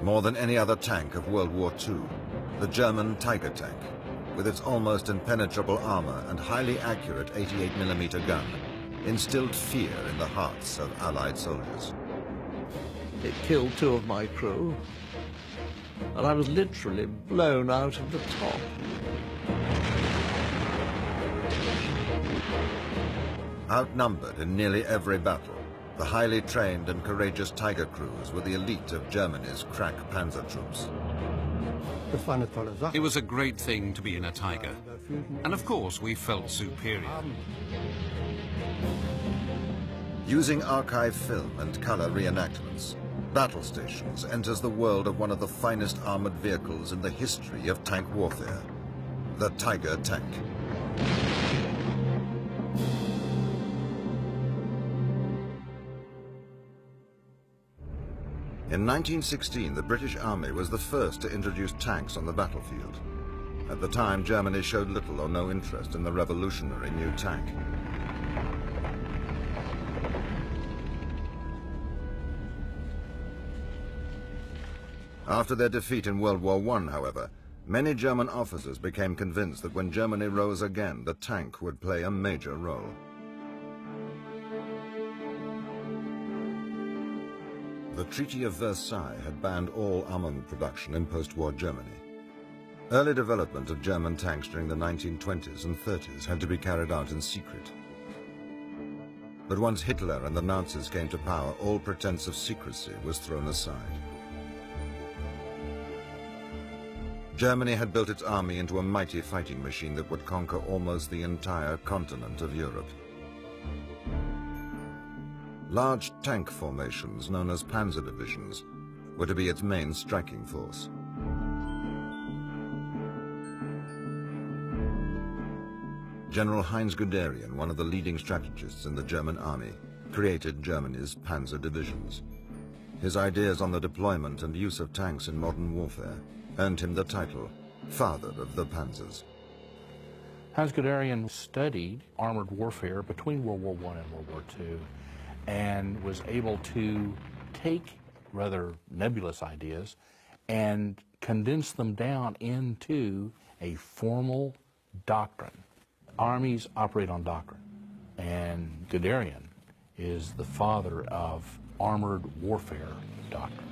More than any other tank of World War II, the German Tiger tank, with its almost impenetrable armor and highly accurate 88mm gun, instilled fear in the hearts of Allied soldiers. It killed 2 of my crew, and I was literally blown out of the top. Outnumbered in nearly every battle, the highly trained and courageous Tiger crews were the elite of Germany's crack panzer troops. It was a great thing to be in a Tiger, and of course we felt superior. Using archive film and color reenactments, Battle Stations enters the world of one of the finest armored vehicles in the history of tank warfare, the Tiger tank. In 1916, the British Army was the first to introduce tanks on the battlefield. At the time, Germany showed little or no interest in the revolutionary new tank. After their defeat in World War I, however, many German officers became convinced that when Germany rose again, the tank would play a major role. The Treaty of Versailles had banned all armament production in post-war Germany. Early development of German tanks during the 1920s and 30s had to be carried out in secret. But once Hitler and the Nazis came to power, all pretense of secrecy was thrown aside. Germany had built its army into a mighty fighting machine that would conquer almost the entire continent of Europe. Large tank formations, known as panzer divisions, were to be its main striking force. General Heinz Guderian, one of the leading strategists in the German army, created Germany's panzer divisions. His ideas on the deployment and use of tanks in modern warfare earned him the title Father of the Panzers. Heinz Guderian studied armored warfare between World War I and World War II, and was able to take rather nebulous ideas and condense them down into a formal doctrine. Armies operate on doctrine, and Guderian is the father of armored warfare doctrine.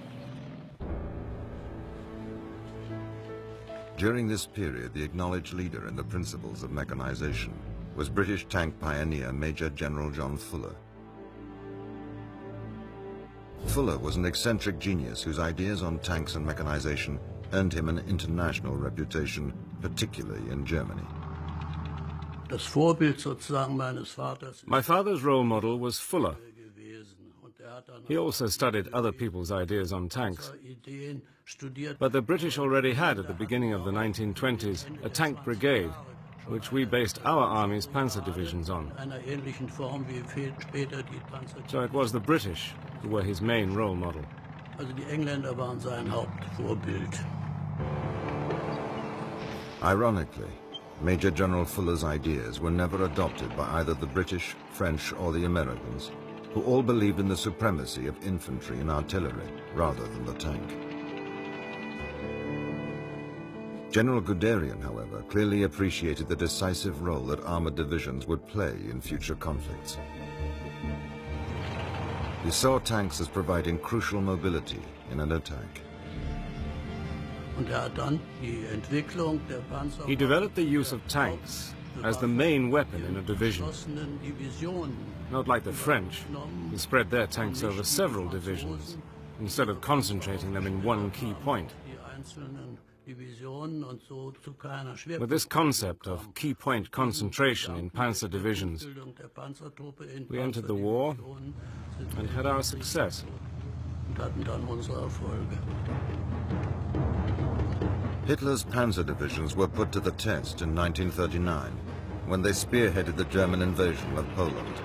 During this period, the acknowledged leader in the principles of mechanization was British tank pioneer Major General John Fuller. Fuller was an eccentric genius whose ideas on tanks and mechanization earned him an international reputation, particularly in Germany. My father's role model was Fuller. He also studied other people's ideas on tanks. But the British already had, at the beginning of the 1920s, a tank brigade, which we based our army's panzer divisions on. So it was the British who were his main role model. Ironically, Major General Fuller's ideas were never adopted by either the British, French, or the Americans, who all believed in the supremacy of infantry and artillery rather than the tank. General Guderian, however, clearly appreciated the decisive role that armored divisions would play in future conflicts. He saw tanks as providing crucial mobility in an attack. He developed the use of tanks as the main weapon in a division. Not like the French, who spread their tanks over several divisions, instead of concentrating them in one key point. With this concept of key point concentration in panzer divisions, we entered the war and had our success. Hitler's panzer divisions were put to the test in 1939, when they spearheaded the German invasion of Poland.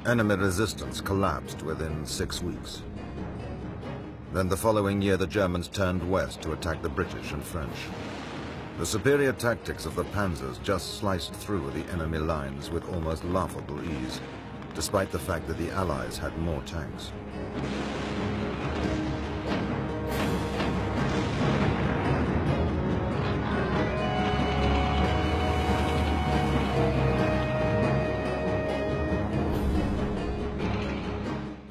Enemy resistance collapsed within 6 weeks. Then the following year, the Germans turned west to attack the British and French. The superior tactics of the panzers just sliced through the enemy lines with almost laughable ease, despite the fact that the Allies had more tanks.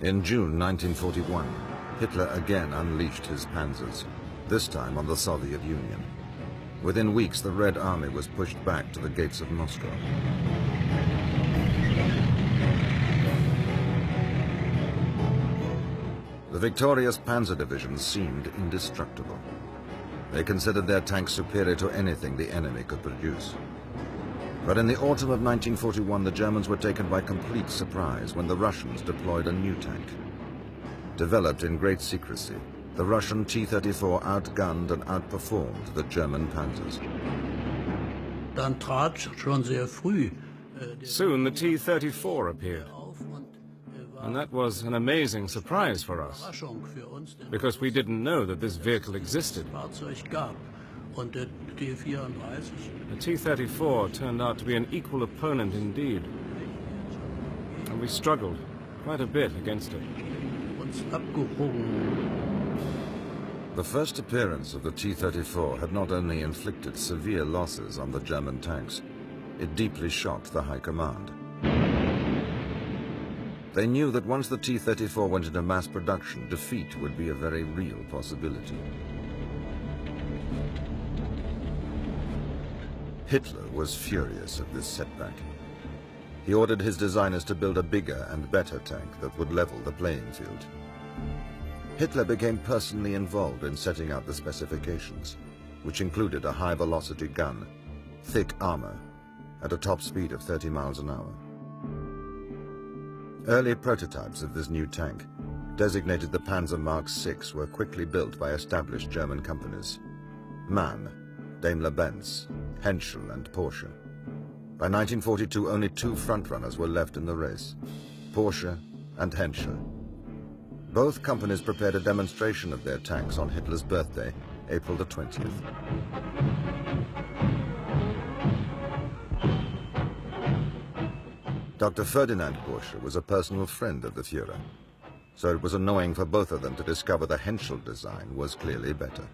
In June 1941, Hitler again unleashed his panzers, this time on the Soviet Union. Within weeks, the Red Army was pushed back to the gates of Moscow. The victorious panzer divisions seemed indestructible. They considered their tanks superior to anything the enemy could produce. But in the autumn of 1941, the Germans were taken by complete surprise when the Russians deployed a new tank. Developed in great secrecy, the Russian T-34 outgunned and outperformed the German panzers. Soon the T-34 appeared. And that was an amazing surprise for us, because we didn't know that this vehicle existed. The T-34 turned out to be an equal opponent indeed, and we struggled quite a bit against it. The first appearance of the T-34 had not only inflicted severe losses on the German tanks, it deeply shocked the High Command. They knew that once the T-34 went into mass production, defeat would be a very real possibility. Hitler was furious at this setback. He ordered his designers to build a bigger and better tank that would level the playing field. Hitler became personally involved in setting out the specifications, which included a high-velocity gun, thick armor, at a top speed of 30 miles an hour. Early prototypes of this new tank, designated the Panzer Mark VI, were quickly built by established German companies: MAN, Daimler-Benz, Henschel and Porsche. By 1942, only two frontrunners were left in the race: Porsche and Henschel. Both companies prepared a demonstration of their tanks on Hitler's birthday, April the 20th. Dr. Ferdinand Porsche was a personal friend of the Führer, so it was annoying for both of them to discover the Henschel design was clearly better.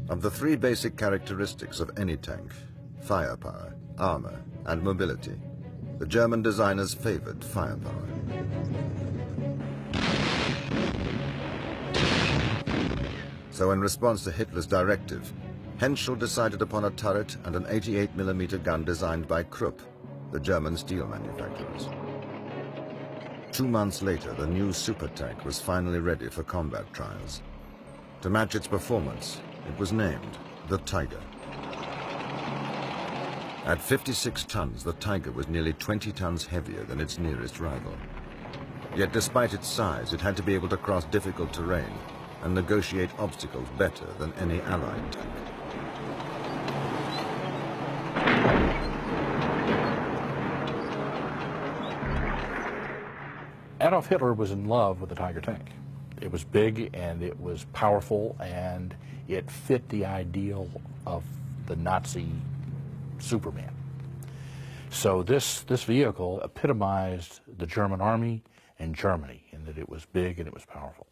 Of the three basic characteristics of any tank, firepower, armor, and mobility, the German designers favored firepower. So in response to Hitler's directive, Henschel decided upon a turret and an 88mm gun designed by Krupp, the German steel manufacturers. 2 months later, the new super tank was finally ready for combat trials. To match its performance, it was named the Tiger. At 56 tons, the Tiger was nearly 20 tons heavier than its nearest rival. Yet despite its size, it had to be able to cross difficult terrain and negotiate obstacles better than any Allied tank. Adolf Hitler was in love with the Tiger tank. It was big and it was powerful and it fit the ideal of the Nazi Superman. So this vehicle epitomized the German army and Germany in that it was big and it was powerful.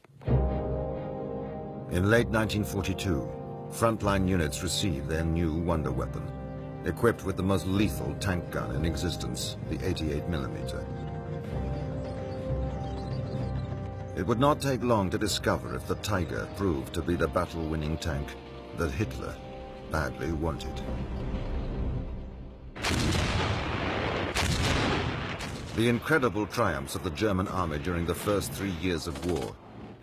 In late 1942, frontline units received their new wonder weapon, equipped with the most lethal tank gun in existence, the 88mm. It would not take long to discover if the Tiger proved to be the battle-winning tank that Hitler badly wanted. The incredible triumphs of the German army during the first 3 years of war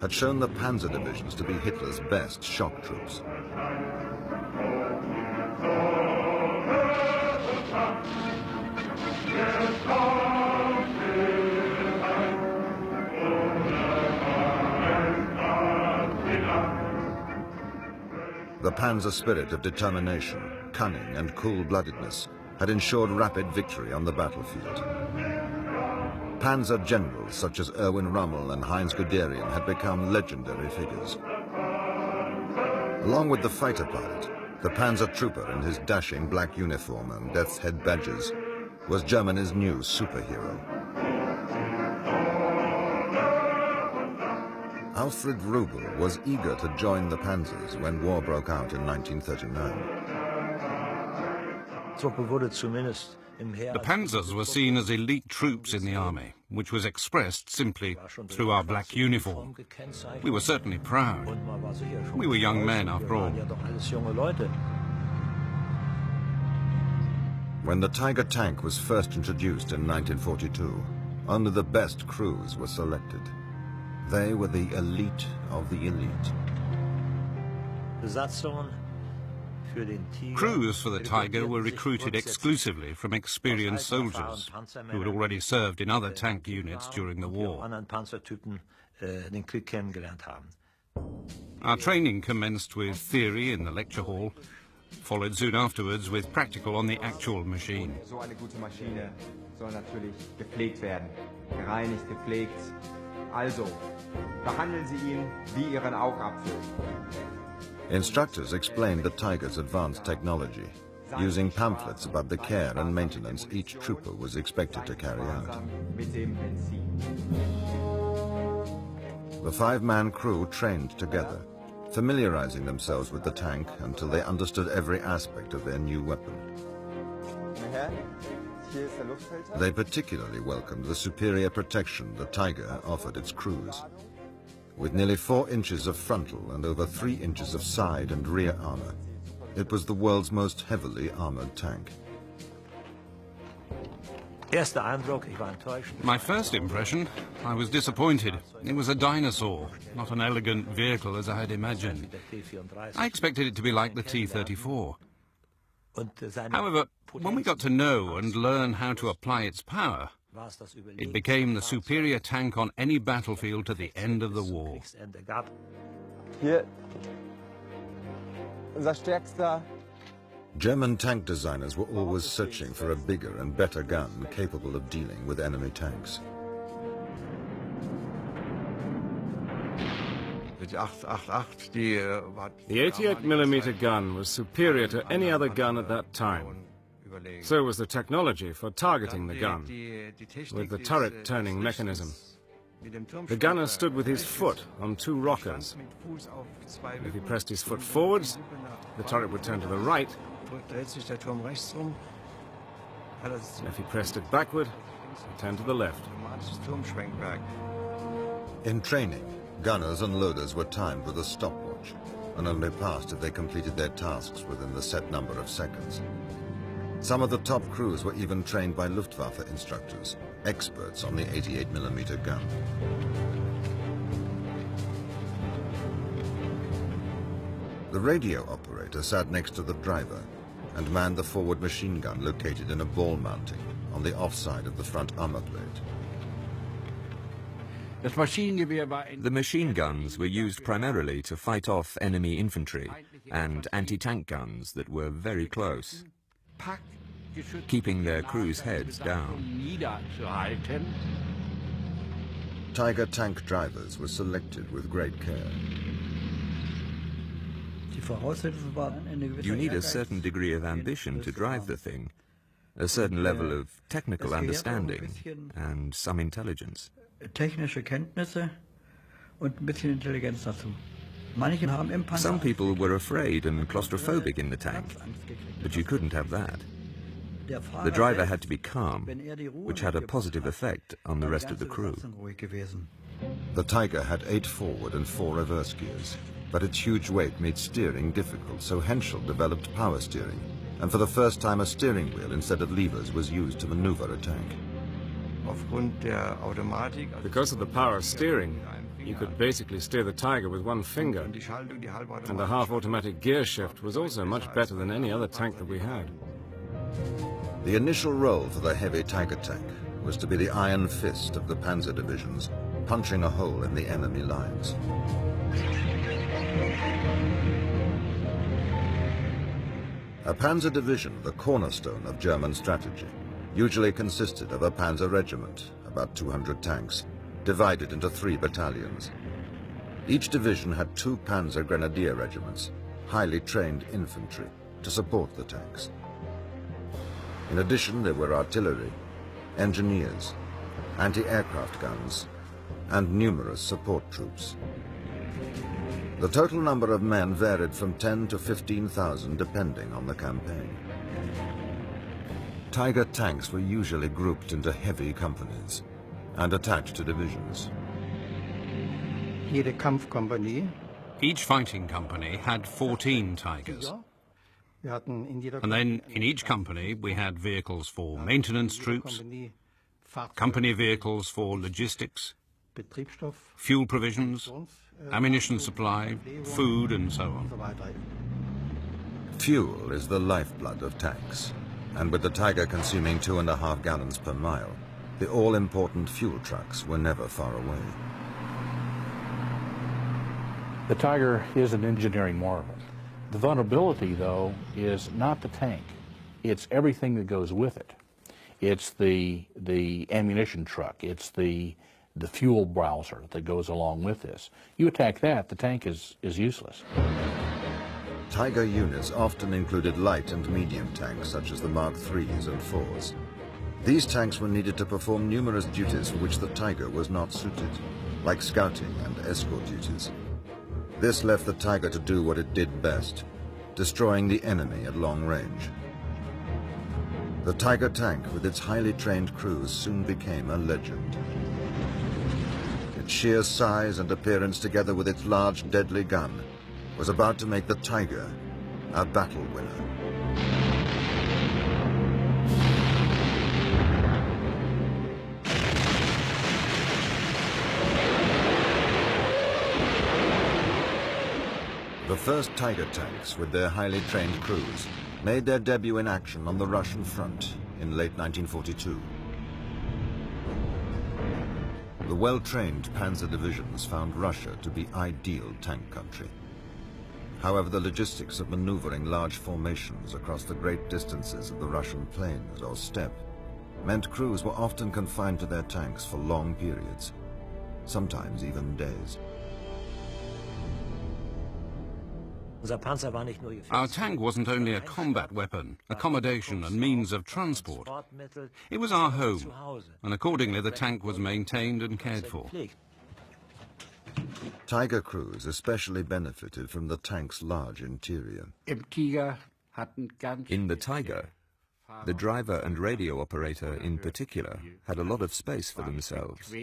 had shown the panzer divisions to be Hitler's best shock troops. The panzer spirit of determination, cunning, and cool-bloodedness had ensured rapid victory on the battlefield. Panzer generals such as Erwin Rommel and Heinz Guderian had become legendary figures. Along with the fighter pilot, the panzer trooper in his dashing black uniform and death's head badges was Germany's new superhero. Alfred Rubel was eager to join the Panzers when war broke out in 1939. Truppe wurde zumindest The Panzers were seen as elite troops in the army, which was expressed simply through our black uniform. We were certainly proud. We were young men, after all. When the Tiger tank was first introduced in 1942, only the best crews were selected. They were the elite of the elite. Crews for the Tiger were recruited exclusively from experienced soldiers who had already served in other tank units during the war. Our training commenced with theory in the lecture hall, followed soon afterwards with practical on the actual machine. So eine gute Maschine soll natürlich gepflegt werden. Gereinigt, gepflegt. Also, behandeln Sie ihn wie Ihren Augapfel. Instructors explained the Tiger's advanced technology, using pamphlets about the care and maintenance each trooper was expected to carry out. The 5-man crew trained together, familiarizing themselves with the tank until they understood every aspect of their new weapon. They particularly welcomed the superior protection the Tiger offered its crews. With nearly 4 inches of frontal and over 3 inches of side and rear armor, it was the world's most heavily armored tank. My first impression, I was disappointed. It was a dinosaur, not an elegant vehicle as I had imagined. I expected it to be like the T-34. However, when we got to know and learn how to apply its power, it became the superior tank on any battlefield to the end of the war. Hier, unser stärkster. German tank designers were always searching for a bigger and better gun capable of dealing with enemy tanks. The 88mm gun was superior to any other gun at that time. So was the technology for targeting the gun, with the turret-turning mechanism. The gunner stood with his foot on 2 rockers. If he pressed his foot forwards, the turret would turn to the right. And if he pressed it backward, it would turn to the left. In training, gunners and loaders were timed with a stopwatch, and only passed if they completed their tasks within the set number of seconds. Some of the top crews were even trained by Luftwaffe instructors, experts on the 88mm gun. The radio operator sat next to the driver and manned the forward machine gun located in a ball mounting on the offside of the front armor plate. The machine guns were used primarily to fight off enemy infantry and anti-tank guns that were very close, keeping their crews' heads down. Tiger tank drivers were selected with great care. You need a certain degree of ambition to drive the thing, a certain level of technical understanding and some intelligence. Some people were afraid and claustrophobic in the tank, but you couldn't have that. The driver had to be calm, which had a positive effect on the rest of the crew. The Tiger had 8 forward and 4 reverse gears, but its huge weight made steering difficult, so Henschel developed power steering, and for the first time a steering wheel instead of levers was used to maneuver a tank. Because of the power steering, you could basically steer the Tiger with 1 finger, and the half-automatic gear shift was also much better than any other tank that we had. The initial role for the heavy Tiger tank was to be the iron fist of the panzer divisions, punching a hole in the enemy lines. A panzer division, the cornerstone of German strategy, usually consisted of a panzer regiment, about 200 tanks, divided into 3 battalions. Each division had 2 panzer grenadier regiments, highly trained infantry, to support the tanks. In addition, there were artillery, engineers, anti-aircraft guns, and numerous support troops. The total number of men varied from 10 to 15,000 depending on the campaign. Tiger tanks were usually grouped into heavy companies and attached to divisions. Jede Kampfkompanie. Each fighting company had 14 Tigers. And then in each company we had vehicles for maintenance troops, company vehicles for logistics, fuel provisions, ammunition supply, food and so on. Fuel is the lifeblood of tanks, and with the Tiger consuming 2.5 gallons per mile, the all-important fuel trucks were never far away. The Tiger is an engineering marvel. The vulnerability, though, is not the tank. It's everything that goes with it. It's the ammunition truck. It's the fuel browser that goes along with this. You attack that, the tank is useless. Tiger units often included light and medium tanks such as the Mark IIIs and IVs. These tanks were needed to perform numerous duties for which the Tiger was not suited, like scouting and escort duties. This left the Tiger to do what it did best, destroying the enemy at long range. The Tiger tank, with its highly trained crews, soon became a legend. Its sheer size and appearance, together with its large, deadly gun, was about to make the Tiger a battle winner. The first Tiger tanks, with their highly trained crews, made their debut in action on the Russian front in late 1942. The well-trained panzer divisions found Russia to be ideal tank country. However, the logistics of maneuvering large formations across the great distances of the Russian plains or steppe meant crews were often confined to their tanks for long periods, sometimes even days. Our tank wasn't only a combat weapon, accommodation and means of transport. It was our home, and accordingly the tank was maintained and cared for. Tiger crews especially benefited from the tank's large interior. In the Tiger, the driver and radio operator in particular had a lot of space for themselves.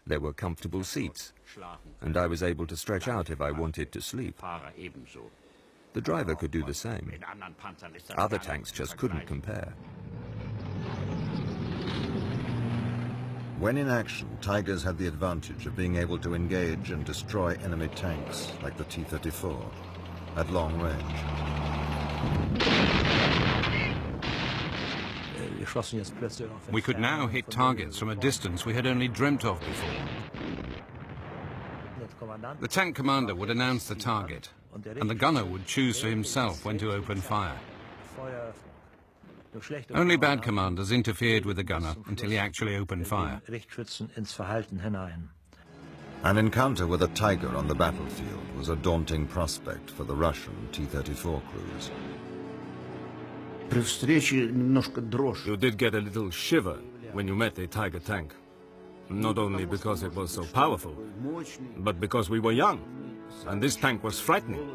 There were comfortable seats, and I was able to stretch out if I wanted to sleep. The driver could do the same. Other tanks just couldn't compare. When in action, Tigers had the advantage of being able to engage and destroy enemy tanks, like the T-34, at long range. We could now hit targets from a distance we had only dreamt of before. The tank commander would announce the target, and the gunner would choose for himself when to open fire. Only bad commanders interfered with the gunner until he actually opened fire. An encounter with a Tiger on the battlefield was a daunting prospect for the Russian T-34 crews. You did get a little shiver when you met a Tiger tank. Not only because it was so powerful, but because we were young, and this tank was frightening.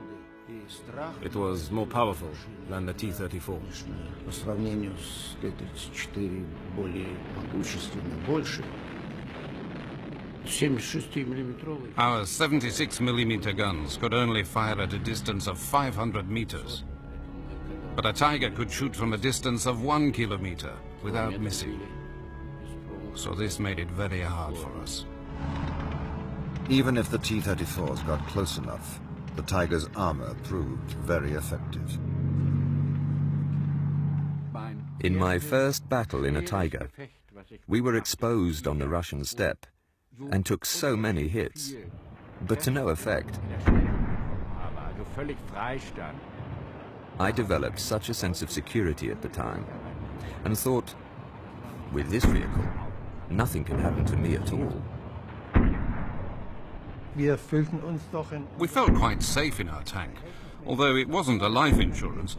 It was more powerful than the T-34. Our 76mm guns could only fire at a distance of 500 meters. But a Tiger could shoot from a distance of 1 kilometer without missing. So this made it very hard for us. Even if the T-34s got close enough, the Tiger's armor proved very effective. In my first battle in a Tiger, we were exposed on the Russian steppe and took so many hits, but to no effect. I developed such a sense of security at the time and thought, with this vehicle, nothing can happen to me at all. We felt quite safe in our tank, although it wasn't a life insurance.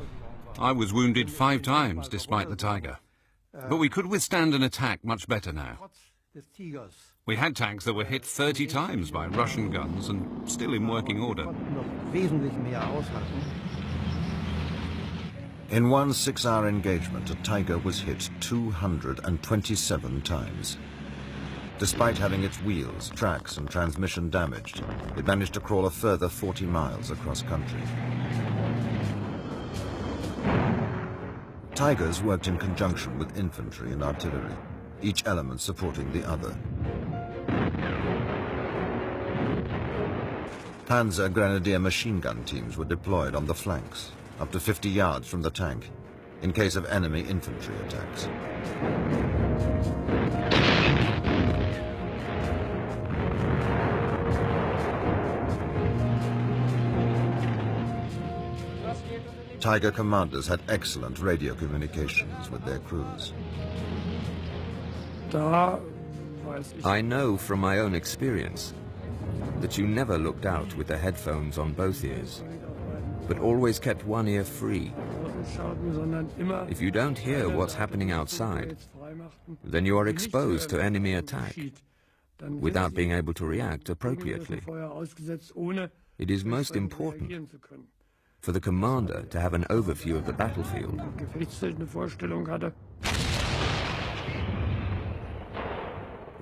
I was wounded 5 times despite the Tiger. But we could withstand an attack much better now. We had tanks that were hit 30 times by Russian guns and still in working order. In one 6-hour engagement, a Tiger was hit 227 times. Despite having its wheels, tracks, and transmission damaged, it managed to crawl a further 40 miles across country. Tigers worked in conjunction with infantry and artillery, each element supporting the other. Panzer Grenadier machine gun teams were deployed on the flanks, up to 50 yards from the tank, in case of enemy infantry attacks. Tiger commanders had excellent radio communications with their crews. I know from my own experience that you never looked out with the headphones on both ears, but always kept one ear free. If you don't hear what's happening outside, then you are exposed to enemy attack without being able to react appropriately. It is most important for the commander to have an overview of the battlefield.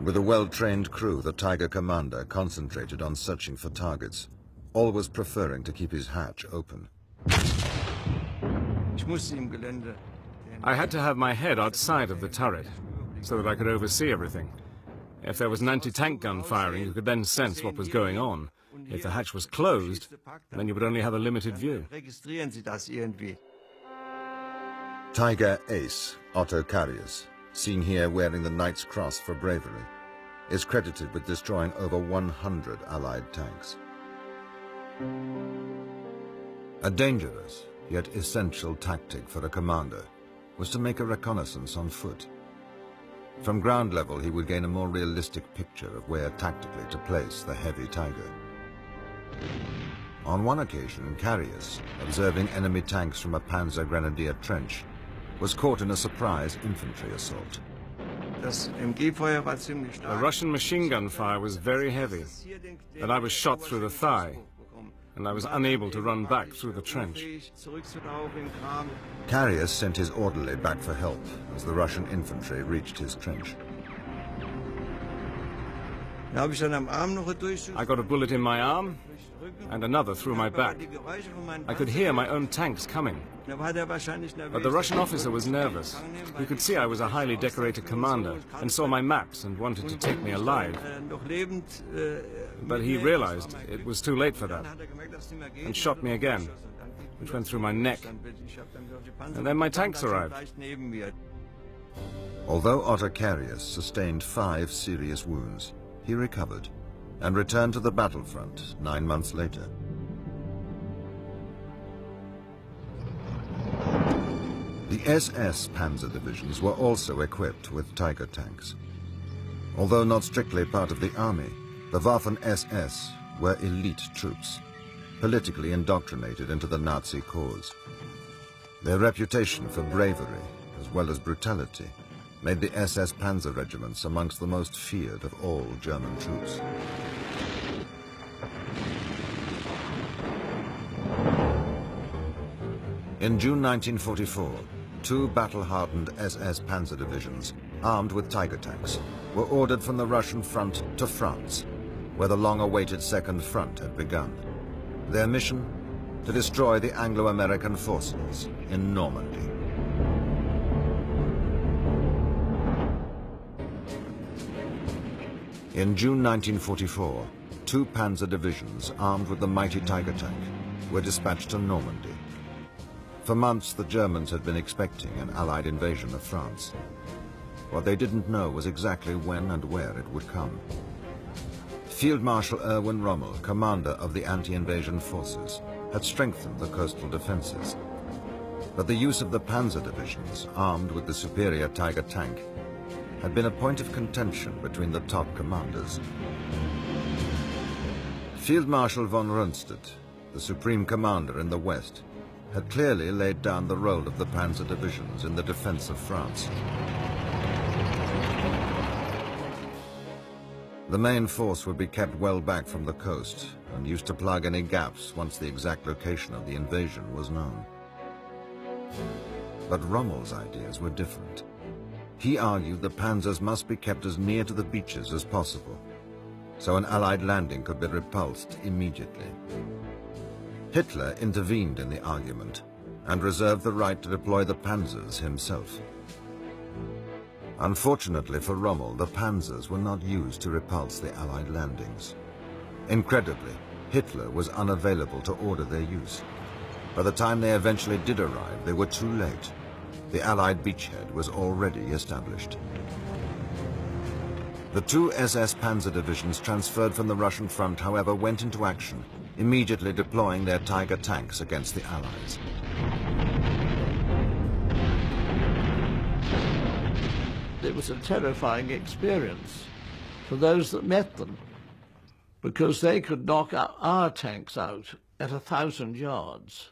With a well-trained crew, the Tiger commander concentrated on searching for targets, always preferring to keep his hatch open. I had to have my head outside of the turret, so that I could oversee everything. If there was an anti-tank gun firing, you could then sense what was going on. If the hatch was closed, then you would only have a limited view. Tiger Ace, Otto Carius, seen here wearing the Knight's Cross for bravery, is credited with destroying over 100 Allied tanks. A dangerous, yet essential tactic for a commander was to make a reconnaissance on foot. From ground level, he would gain a more realistic picture of where tactically to place the heavy Tiger. On one occasion, Carius, observing enemy tanks from a Panzer Grenadier trench, was caught in a surprise infantry assault. The Russian machine gun fire was very heavy, and I was shot through the thigh, and I was unable to run back through the trench. Carius sent his orderly back for help as the Russian infantry reached his trench. I got a bullet in my arm and another through my back. I could hear my own tanks coming. But the Russian officer was nervous. He could see I was a highly decorated commander and saw my maps and wanted to take me alive. But he realized it was too late for that and shot me again, which went through my neck. And then my tanks arrived. Although Otto Carius sustained 5 serious wounds, he recovered and returned to the battlefront 9 months later. The SS Panzer divisions were also equipped with Tiger tanks. Although not strictly part of the army, the Waffen-SS were elite troops, politically indoctrinated into the Nazi cause. Their reputation for bravery, as well as brutality, made the SS Panzer regiments amongst the most feared of all German troops. In June 1944, 2 battle-hardened SS Panzer divisions, armed with Tiger tanks, were ordered from the Russian front to France, where the long-awaited Second Front had begun. Their mission? To destroy the Anglo-American forces in Normandy. In June 1944, 2 Panzer divisions armed with the mighty Tiger tank were dispatched to Normandy. For months, the Germans had been expecting an Allied invasion of France. What they didn't know was exactly when and where it would come. Field Marshal Erwin Rommel, commander of the anti-invasion forces, had strengthened the coastal defenses. But the use of the Panzer divisions, armed with the superior Tiger tank, had been a point of contention between the top commanders. Field Marshal von Rundstedt, the supreme commander in the West, had clearly laid down the role of the Panzer divisions in the defense of France. The main force would be kept well back from the coast and used to plug any gaps once the exact location of the invasion was known. But Rommel's ideas were different. He argued the panzers must be kept as near to the beaches as possible, so an Allied landing could be repulsed immediately. Hitler intervened in the argument and reserved the right to deploy the panzers himself. Unfortunately for Rommel, the panzers were not used to repulse the Allied landings. Incredibly, Hitler was unavailable to order their use. By the time they eventually did arrive, they were too late. The Allied beachhead was already established. The two SS Panzer divisions transferred from the Russian front, however, went into action, immediately deploying their Tiger tanks against the Allies. It was a terrifying experience for those that met them, because they could knock our tanks out at 1,000 yards,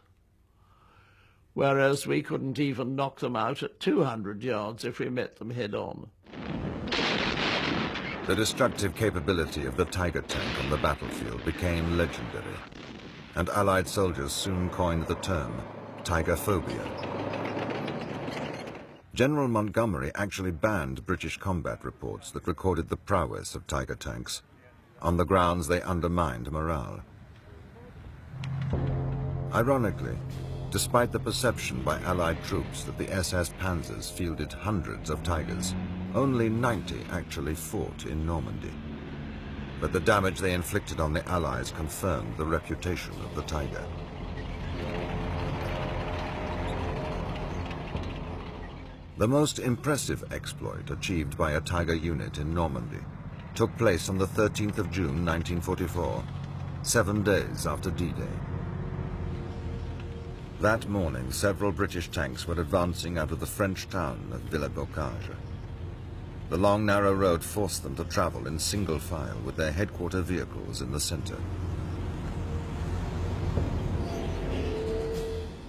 whereas we couldn't even knock them out at 200 yards if we met them head-on. The destructive capability of the Tiger tank on the battlefield became legendary, and Allied soldiers soon coined the term Tigerphobia. General Montgomery actually banned British combat reports that recorded the prowess of Tiger tanks, on the grounds they undermined morale. Ironically, despite the perception by Allied troops that the SS Panzers fielded hundreds of Tigers, only 90 actually fought in Normandy. But the damage they inflicted on the Allies confirmed the reputation of the Tiger. The most impressive exploit achieved by a Tiger unit in Normandy took place on the 13th of June 1944, 7 days after D-Day. That morning, several British tanks were advancing out of the French town of Villers-Bocage. The long, narrow road forced them to travel in single file with their headquarter vehicles in the center.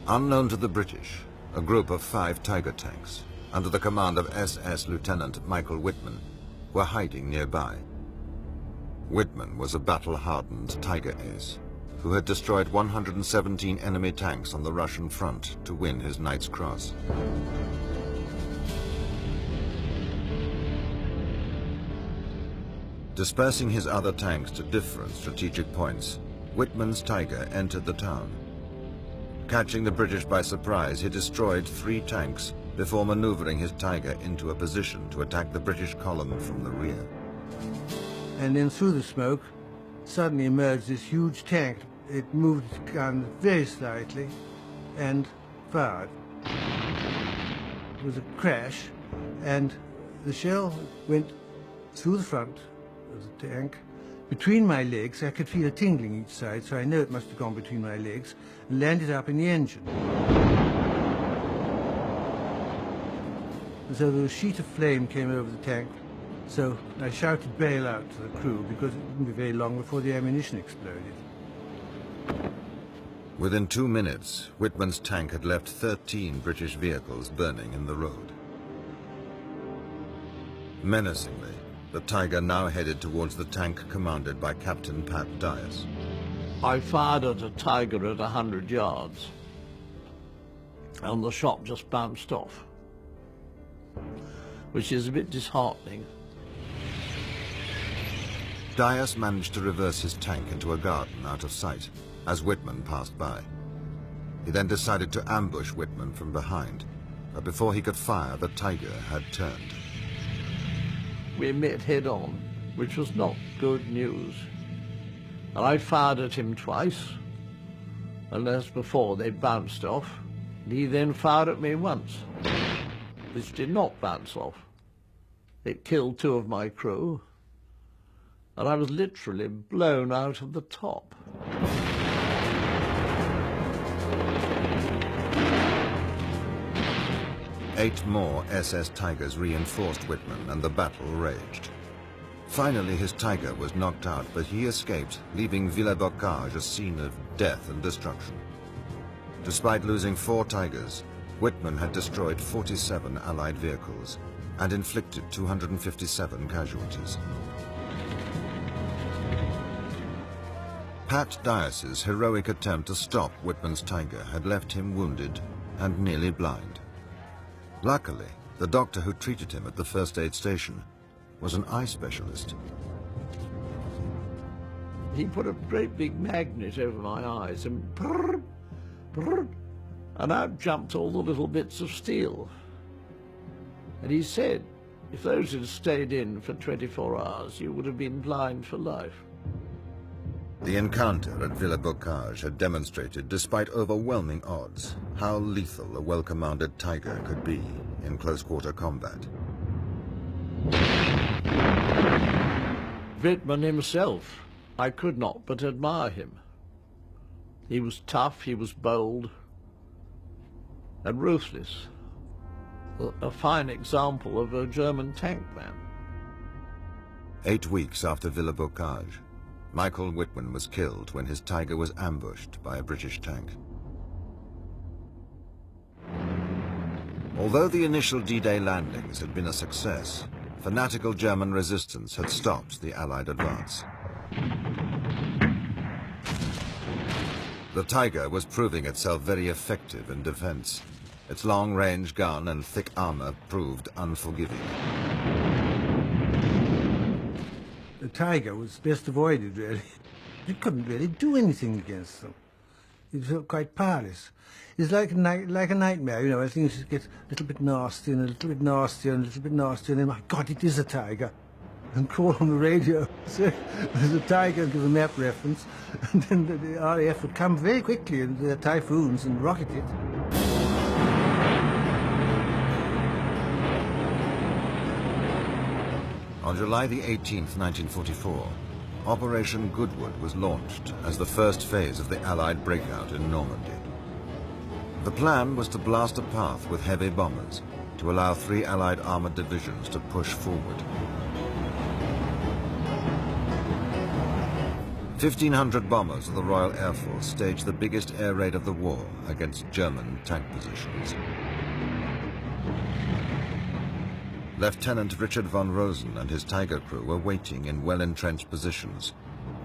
Unknown to the British, a group of 5 Tiger tanks, under the command of SS Lieutenant Michael Wittmann, were hiding nearby. Wittmann was a battle-hardened Tiger ace who had destroyed 117 enemy tanks on the Russian front to win his Knight's Cross. Dispersing his other tanks to different strategic points, Wittmann's Tiger entered the town. Catching the British by surprise, he destroyed 3 tanks before maneuvering his Tiger into a position to attack the British column from the rear. And then through the smoke, suddenly emerged this huge tank. It moved its gun very slightly and fired. It was a crash, and the shell went through the front of the tank, between my legs. I could feel a tingling each side, so I know it must have gone between my legs, and landed up in the engine. And so a sheet of flame came over the tank, so I shouted bail out to the crew, because it wouldn't be very long before the ammunition exploded. Within 2 minutes, Wittmann's tank had left 13 British vehicles burning in the road. Menacingly, the Tiger now headed towards the tank commanded by Captain Pat Dias. I fired at a Tiger at 100 yards, and the shot just bounced off, which is a bit disheartening. Dias managed to reverse his tank into a garden out of sight as Wittmann passed by. He then decided to ambush Wittmann from behind, but before he could fire, the Tiger had turned. We met head-on, which was not good news. And I fired at him twice, and as before, they bounced off. He then fired at me once, which did not bounce off. It killed 2 of my crew, and I was literally blown out of the top. Eight more SS Tigers reinforced Wittmann, and the battle raged. Finally, his Tiger was knocked out, but he escaped, leaving Villers-Bocage a scene of death and destruction. Despite losing 4 Tigers, Wittmann had destroyed 47 Allied vehicles and inflicted 257 casualties. Pat Dias's heroic attempt to stop Wittmann's Tiger had left him wounded and nearly blind. Luckily, the doctor who treated him at the first aid station was an eye specialist. He put a great big magnet over my eyes and brrr, brrr, and out jumped all the little bits of steel. And he said, if those had stayed in for 24 hours, you would have been blind for life. The encounter at Villers-Bocage had demonstrated, despite overwhelming odds, how lethal a well-commanded Tiger could be in close-quarter combat. Wittmann himself, I could not but admire him. He was tough, he was bold, and ruthless. A fine example of a German tank man. 8 weeks after Villers-Bocage, Michael Wittmann was killed when his Tiger was ambushed by a British tank. Although the initial D-Day landings had been a success, fanatical German resistance had stopped the Allied advance. The Tiger was proving itself very effective in defense. Its long-range gun and thick armor proved unforgiving. The Tiger was best avoided, really. You couldn't really do anything against them. You felt quite powerless. It's like a nightmare, you know, things get a little bit nasty and a little bit nastier and a little bit nastier, and then, my God, it is a Tiger. And call on the radio, say, there's a Tiger, and give a map reference, and then the RAF would come very quickly in their Typhoons and rocket it. On July the 18th, 1944, Operation Goodwood was launched as the first phase of the Allied breakout in Normandy. The plan was to blast a path with heavy bombers to allow 3 Allied armored divisions to push forward. 1,500 bombers of the Royal Air Force staged the biggest air raid of the war against German tank positions. Lieutenant Richard von Rosen and his Tiger crew were waiting in well-entrenched positions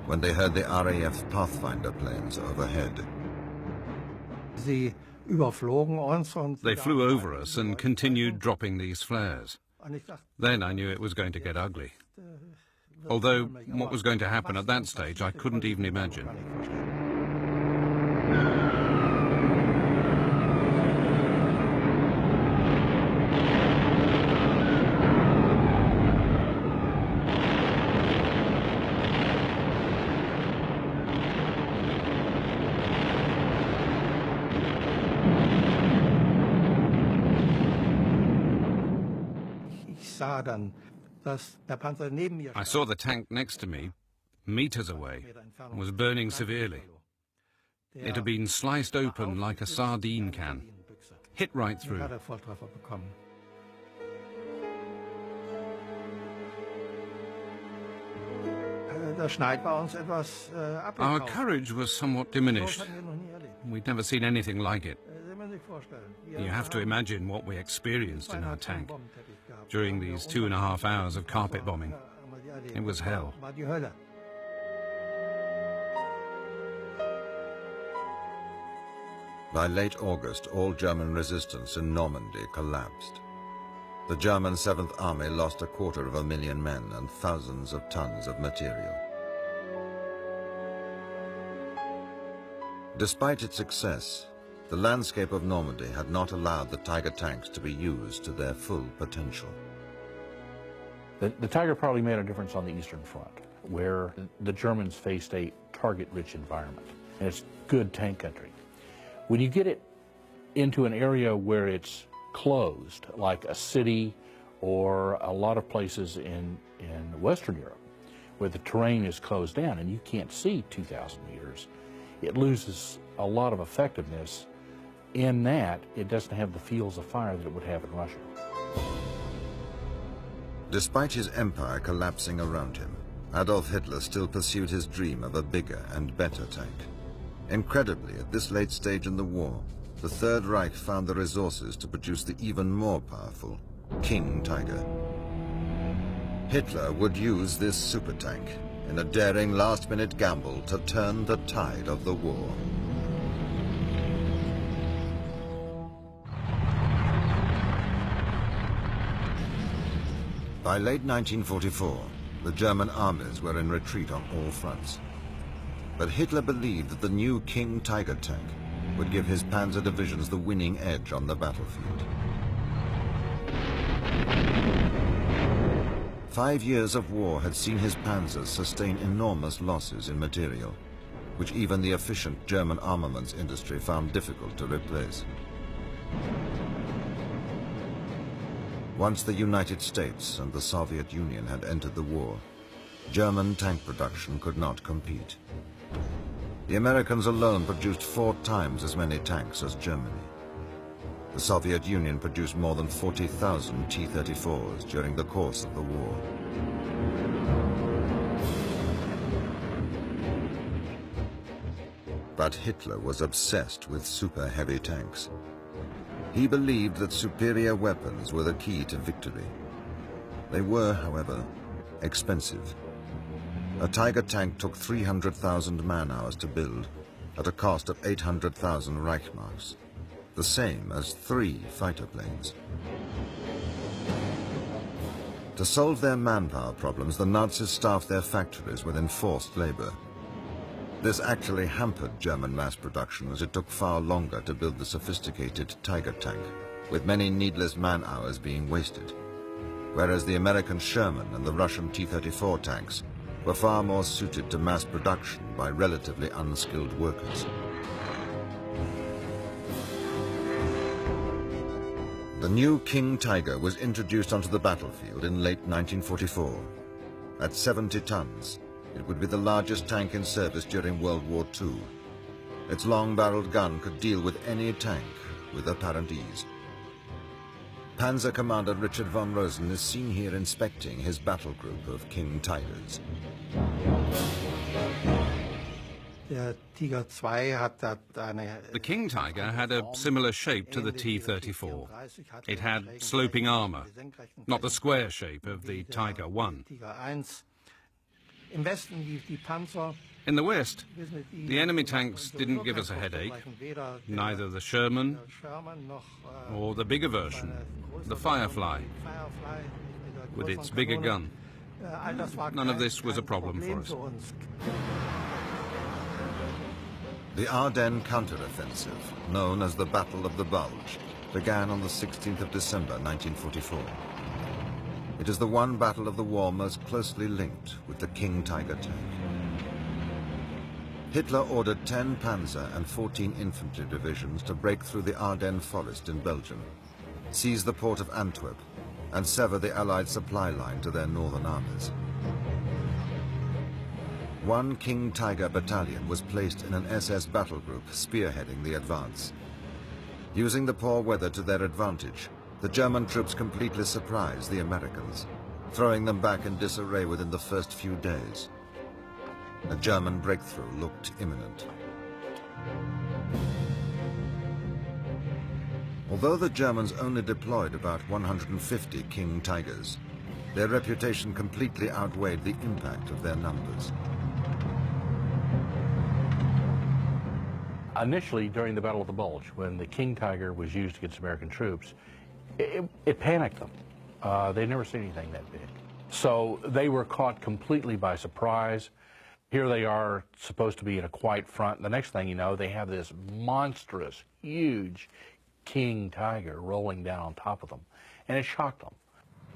when they heard the RAF Pathfinder planes overhead. They flew over us and continued dropping these flares. Then I knew it was going to get ugly. Although what was going to happen at that stage I couldn't even imagine. I saw the tank next to me, meters away, and was burning severely. It had been sliced open like a sardine can, hit right through. Our courage was somewhat diminished. We'd never seen anything like it. You have to imagine what we experienced in our tank during these 2.5 hours of carpet bombing. It was hell. By late August, all German resistance in Normandy collapsed. The German 7th Army lost 250,000 men and thousands of tons of material. Despite its success, the landscape of Normandy had not allowed the Tiger tanks to be used to their full potential. The Tiger probably made a difference on the Eastern Front, where the Germans faced a target-rich environment, and it's good tank country. When you get it into an area where it's closed, like a city or a lot of places in Western Europe, where the terrain is closed down and you can't see 2,000 meters, it loses a lot of effectiveness in that it doesn't have the fields of fire that it would have in Russia. Despite his empire collapsing around him, Adolf Hitler still pursued his dream of a bigger and better tank. Incredibly, at this late stage in the war, the Third Reich found the resources to produce the even more powerful King Tiger. Hitler would use this super tank in a daring last-minute gamble to turn the tide of the war. By late 1944, the German armies were in retreat on all fronts. But Hitler believed that the new King Tiger tank would give his panzer divisions the winning edge on the battlefield. 5 years of war had seen his panzers sustain enormous losses in material, which even the efficient German armaments industry found difficult to replace. Once the United States and the Soviet Union had entered the war, German tank production could not compete. The Americans alone produced 4 times as many tanks as Germany. The Soviet Union produced more than 40,000 T-34s during the course of the war. But Hitler was obsessed with super heavy tanks. He believed that superior weapons were the key to victory. They were, however, expensive. A Tiger tank took 300,000 man-hours to build, at a cost of 800,000 Reichsmarks, the same as 3 fighter planes. To solve their manpower problems, the Nazis staffed their factories with enforced labor. This actually hampered German mass production, as it took far longer to build the sophisticated Tiger tank, with many needless man-hours being wasted, whereas the American Sherman and the Russian T-34 tanks were far more suited to mass production by relatively unskilled workers. The new King Tiger was introduced onto the battlefield in late 1944. At 70 tons, it would be the largest tank in service during World War II. Its long-barreled gun could deal with any tank with apparent ease. Panzer Commander Richard von Rosen is seen here inspecting his battle group of King Tigers. The King Tiger had a similar shape to the T-34. It had sloping armor, not the square shape of the Tiger I. In the West, the enemy tanks didn't give us a headache, neither the Sherman or the bigger version, the Firefly, with its bigger gun. None of this was a problem for us. The Ardennes counteroffensive, known as the Battle of the Bulge, began on the 16th of December 1944. It is the one battle of the war most closely linked with the King Tiger tank. Hitler ordered 10 panzer and 14 infantry divisions to break through the Ardennes forest in Belgium, seize the port of Antwerp, and sever the Allied supply line to their northern armies. One King Tiger battalion was placed in an SS battle group spearheading the advance. Using the poor weather to their advantage, the German troops completely surprised the Americans, throwing them back in disarray within the first few days. A German breakthrough looked imminent. Although the Germans only deployed about 150 King Tigers, their reputation completely outweighed the impact of their numbers. Initially, during the Battle of the Bulge, when the King Tiger was used against American troops, it panicked them. They'd never seen anything that big. So they were caught completely by surprise. Here they are, supposed to be in a quiet front. The next thing you know, they have this monstrous, huge King Tiger rolling down on top of them. And it shocked them.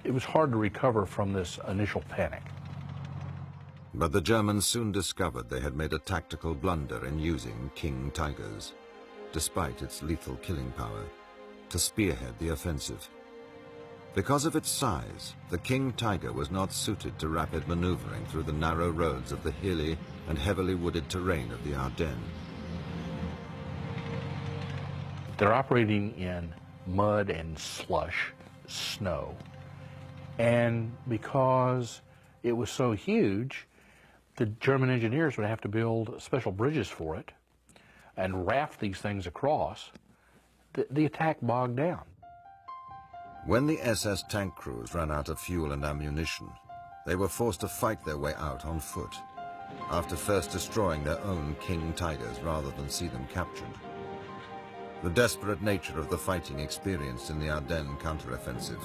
It was hard to recover from this initial panic. But the Germans soon discovered they had made a tactical blunder in using King Tigers, despite its lethal killing power, to spearhead the offensive. Because of its size, the King Tiger was not suited to rapid maneuvering through the narrow roads of the hilly and heavily wooded terrain of the Ardennes. They're operating in mud and slush, snow. And because it was so huge, the German engineers would have to build special bridges for it and raft these things across. The attack bogged down. When the SS tank crews ran out of fuel and ammunition, they were forced to fight their way out on foot, after first destroying their own King Tigers rather than see them captured. The desperate nature of the fighting experienced in the Ardennes counteroffensive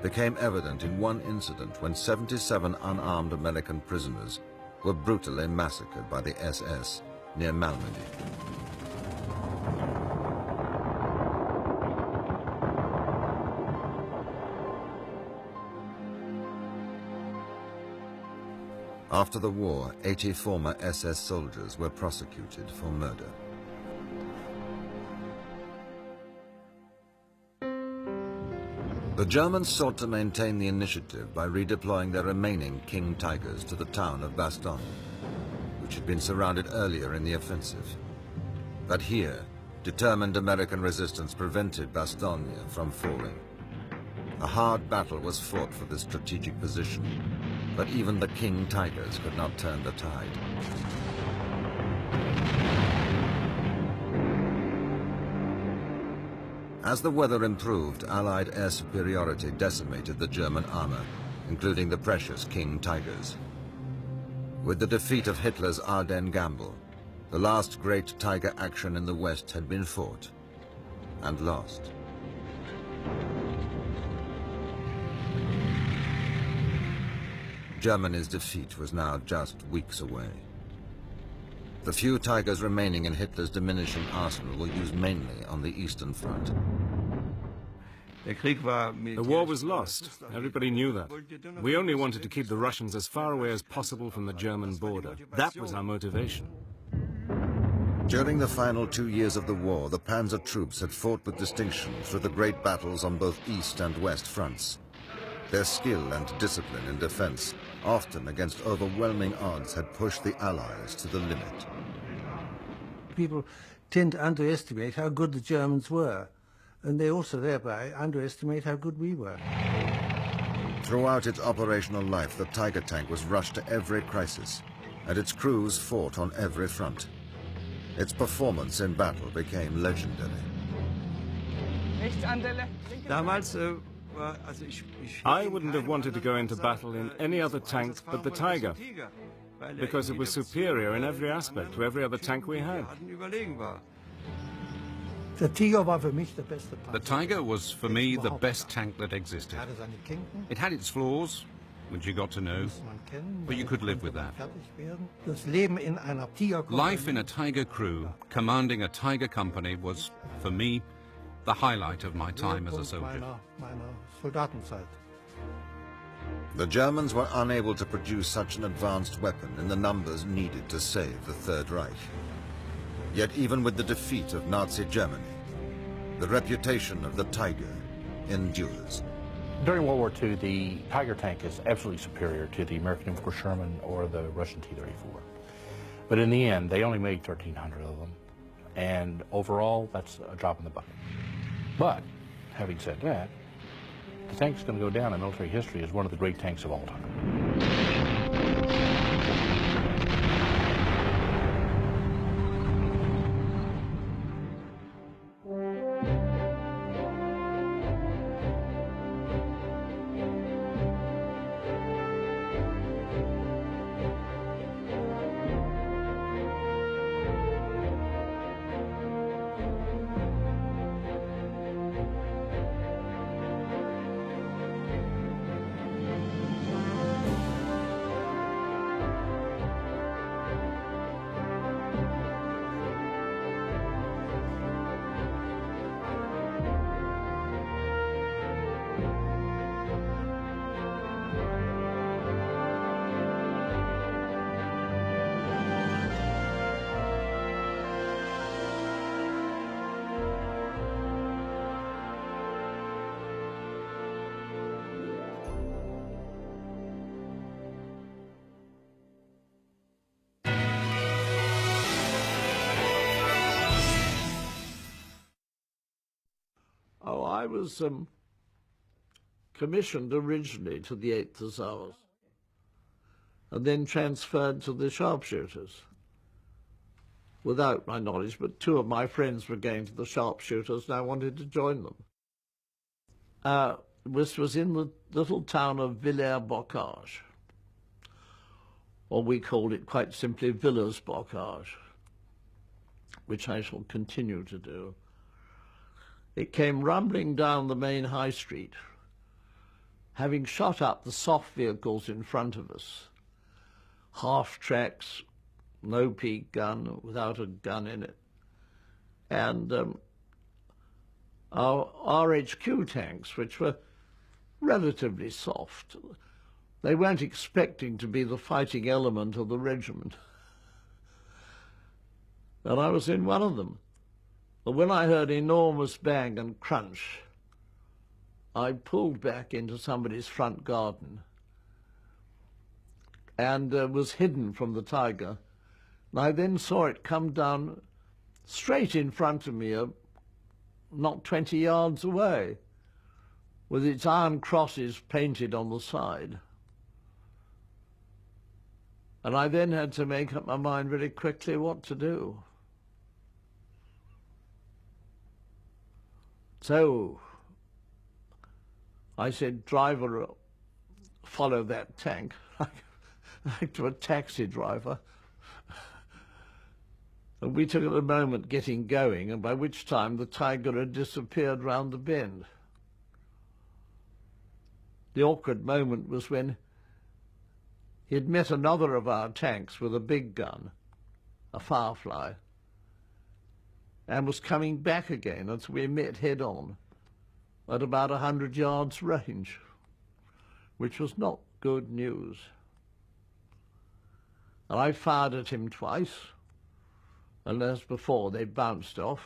became evident in one incident when 77 unarmed American prisoners were brutally massacred by the SS near Malmedy. After the war, 80 former SS soldiers were prosecuted for murder. The Germans sought to maintain the initiative by redeploying their remaining King Tigers to the town of Bastogne, which had been surrounded earlier in the offensive. But here, determined American resistance prevented Bastogne from falling. A hard battle was fought for this strategic position, but even the King Tigers could not turn the tide. As the weather improved, Allied air superiority decimated the German armor, including the precious King Tigers. With the defeat of Hitler's Ardennes Gamble, the last great Tiger action in the West had been fought and lost. Germany's defeat was now just weeks away. The few Tigers remaining in Hitler's diminishing arsenal were used mainly on the Eastern Front. The war was lost. Everybody knew that. We only wanted to keep the Russians as far away as possible from the German border. That was our motivation. During the final 2 years of the war, the Panzer troops had fought with distinction through the great battles on both East and West fronts. Their skill and discipline in defense, often against overwhelming odds, had pushed the Allies to the limit. People tend to underestimate how good the Germans were, and they also thereby underestimate how good we were. Throughout its operational life, the Tiger tank was rushed to every crisis, and its crews fought on every front. Its performance in battle became legendary. I wouldn't have wanted to go into battle in any other tank but the Tiger, because it was superior in every aspect to every other tank we had. The Tiger was, for me, the best tank that existed. It had its flaws, which you got to know, but you could live with that. Life in a Tiger crew, commanding a Tiger company, was, for me, the highlight of my time as a soldier. The Germans were unable to produce such an advanced weapon in the numbers needed to save the Third Reich. Yet even with the defeat of Nazi Germany, the reputation of the Tiger endures. During World War II, the Tiger tank is absolutely superior to the American M4 Sherman or the Russian T-34. But in the end, they only made 1,300 of them. And overall, that's a drop in the bucket. But, having said that, the tank's going to go down in military history as one of the great tanks of all time. Oh, I was commissioned originally to the 8th Hussars and then transferred to the sharpshooters. Without my knowledge, but 2 of my friends were going to the sharpshooters and I wanted to join them. This was in the little town of Villers-Bocage, or we called it quite simply Villers-Bocage, which I shall continue to do. It came rumbling down the main high street having shot up the soft vehicles in front of us, half-tracks, no peak gun, without a gun in it, and our RHQ tanks, which were relatively soft. They weren't expecting to be the fighting element of the regiment. And I was in one of them. But when I heard enormous bang and crunch, I pulled back into somebody's front garden and was hidden from the Tiger. And I then saw it come down straight in front of me, not 20 yards away, with its iron crosses painted on the side. And I then had to make up my mind very quickly what to do. So I said, driver, follow that tank, like to a taxi driver. And we took a moment getting going, and by which time the Tiger had disappeared round the bend. The awkward moment was when he had met another of our tanks with a big gun, a Firefly, and was coming back again, and so we met head-on at about 100 yards range, which was not good news. And I fired at him twice, and as before, they bounced off.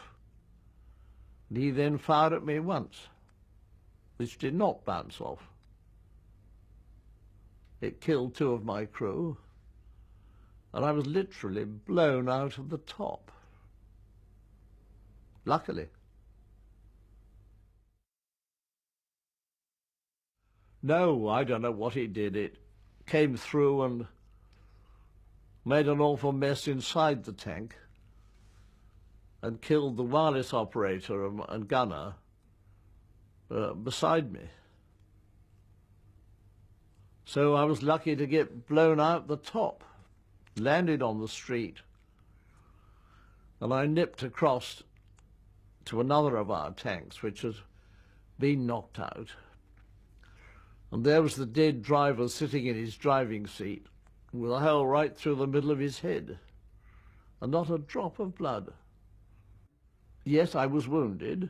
And he then fired at me once, which did not bounce off. It killed 2 of my crew, and I was literally blown out of the top. Luckily. No, I don't know what he did. It came through and made an awful mess inside the tank and killed the wireless operator and gunner beside me. So I was lucky to get blown out the top, landed on the street, and I nipped across to another of our tanks, which had been knocked out. And there was the dead driver sitting in his driving seat with a hole right through the middle of his head, and not a drop of blood. Yes, I was wounded.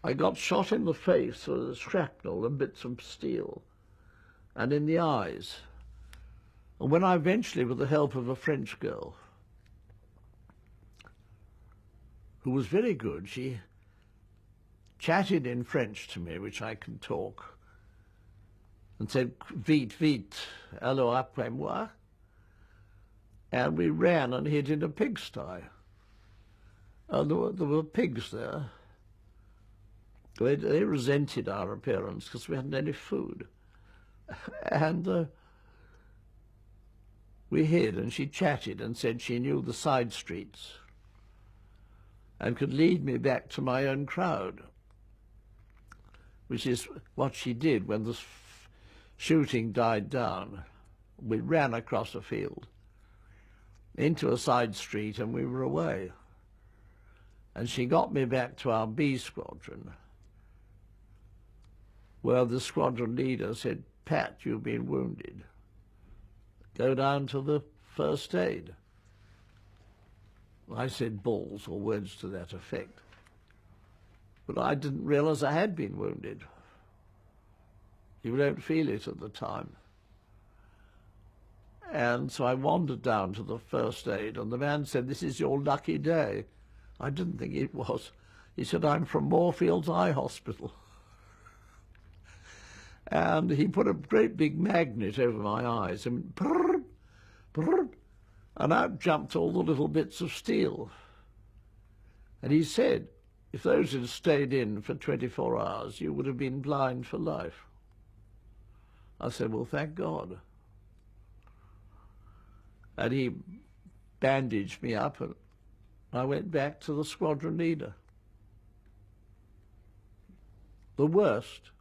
I got shot in the face with shrapnel and bits of steel, and in the eyes. And when I eventually, with the help of a French girl, who was very good, she chatted in French to me, which I can talk, and said, "Vite, vite, alors après moi." And we ran and hid in a pigsty. And there were pigs there. They resented our appearance because we hadn't any food. And we hid, and she chatted and said she knew the side streets and could lead me back to my own crowd, which is what she did when the shooting died down. We ran across a field into a side street and we were away. And she got me back to our B squadron, where the squadron leader said, "Pat, you've been wounded. Go down to the first aid." I said balls or words to that effect. But I didn't realize I had been wounded. You don't feel it at the time. And so I wandered down to the first aid, and the man said, "This is your lucky day." I didn't think it was. He said, "I'm from Moorfields Eye Hospital." And he put a great big magnet over my eyes, and brrr, brrr, and out jumped all the little bits of steel. And he said, if those had stayed in for 24 hours, you would have been blind for life. I said, well, thank God. And he bandaged me up, and I went back to the squadron leader. The worst.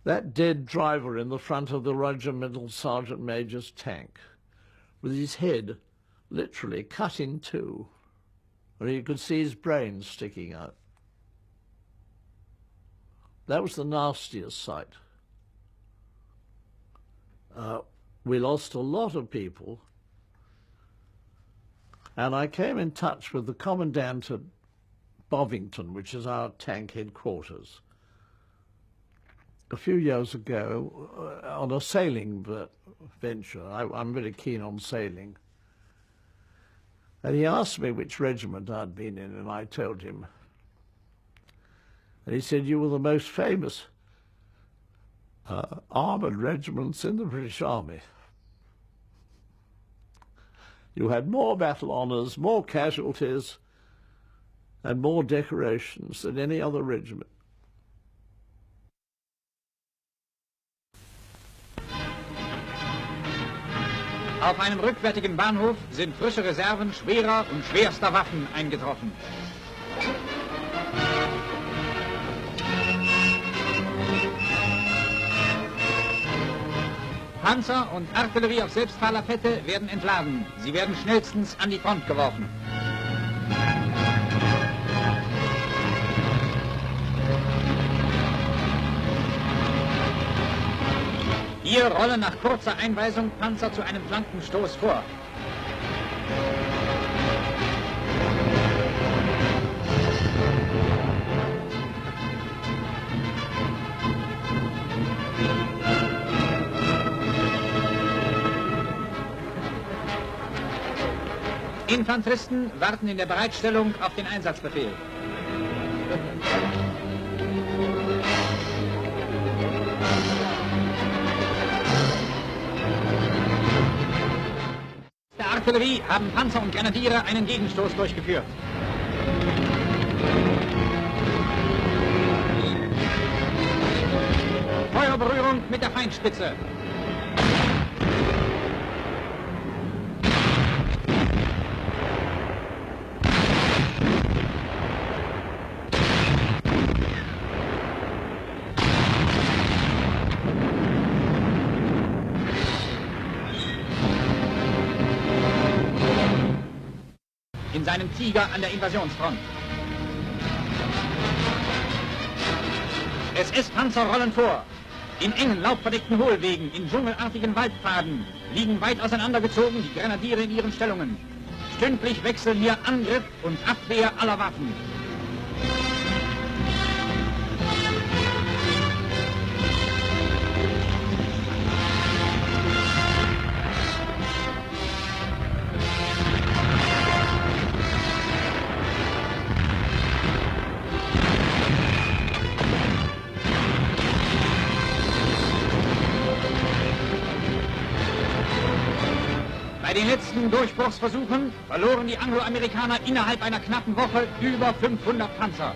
That dead driver in the front of the regimental sergeant major's tank, with his head literally cut in two, where you could see his brains sticking out. That was the nastiest sight. We lost a lot of people, and I came in touch with the commandant at Bovington, which is our tank headquarters, a few years ago on a sailing venture. I'm very keen on sailing. And he asked me which regiment I'd been in, and I told him. And he said, "You were the most famous armoured regiments in the British Army. You had more battle honours, more casualties, and more decorations than any other regiment." Auf einem rückwärtigen Bahnhof sind frische Reserven schwerer und schwerster Waffen eingetroffen. Panzer und Artillerie auf Selbstfahrlafette werden entladen. Sie werden schnellstens an die Front geworfen. Hier rollen nach kurzer Einweisung Panzer zu einem Flankenstoß vor. Infanteristen warten in der Bereitstellung auf den Einsatzbefehl. Der Artillerie haben Panzer und Grenadiere einen Gegenstoß durchgeführt. Feuerberührung mit der Feindspitze. In seinem Tiger an der Invasionsfront. SS-Panzer rollen vor. In engen, laubverdeckten Hohlwegen, in dschungelartigen Waldpfaden liegen weit auseinandergezogen die Grenadiere in ihren Stellungen. Stündlich wechseln hier Angriff und Abwehr aller Waffen. Bei den letzten Durchbruchsversuchen verloren die Angloamerikaner innerhalb einer knappen Woche über 500 Panzer.